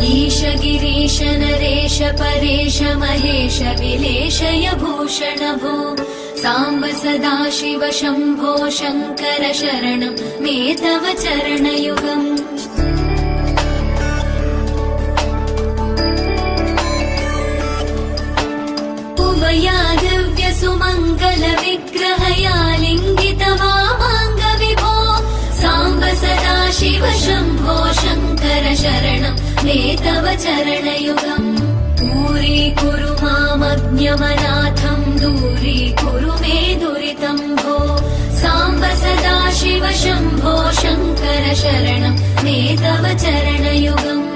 ईश गिरीश नरेश परेश महेश विलेशय भूषण भो साम्ब सदाशिव शम्भो शङ्कर शरणं मे तव चरणयुगम् उमया दिव्य सुमङ्गल विग्रहया लिङ्गित वामाङ्ग विभो साम्ब सदाशिव शम्भो शङ्कर शरणं मे तव चरणयुगम् दूरीकुरु मामज्ञमनाथं दूरीकुरु मे दुरितं भो साम्ब सदाशिव शम्भो शङ्कर शरणं मे तव चरणयुगम्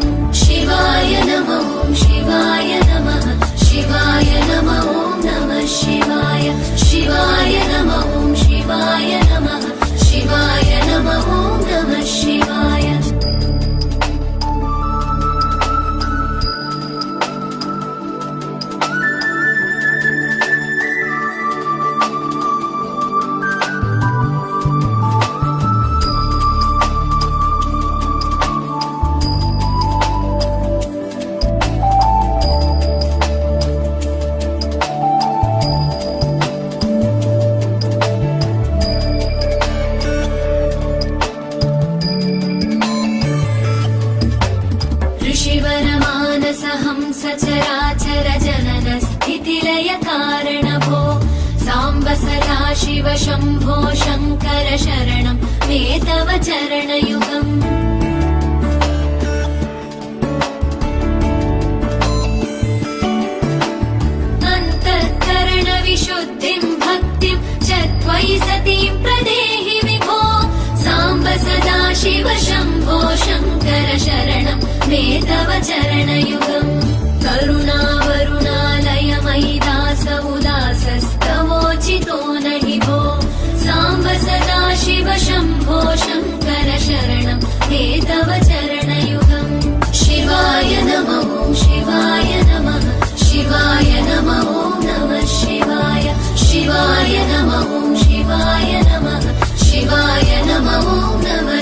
शिवाय नमः शिवाय नमः शिवाय नमः नमः शिवाय शिवाय नमः शिवाय नमः शिवाय नमः नमः शिवाय सचराचर जनन स्थितिलय कारण भो साम्ब सदाशिव शम्भो शङ्कर शरणं मे तव चरणयुगम् अन्तःकरण विशुद्धिं भक्तिं च त्वयि सतीं प्रदेहि विभो साम्ब सदाशिव शम्भो शङ्कर शरणं मे तव चरणयुगम् करुणावरुणालय मयि दास उदासस्तवोचितो नहि भो साम्ब सदाशिव शम्भो शङ्कर शरणं मे तव चरणयुगम् शिवाय नमः शिवाय नमः शिवाय नमः नमः शिवाय शिवाय नमः शिवाय नमः शिवाय नमः नमः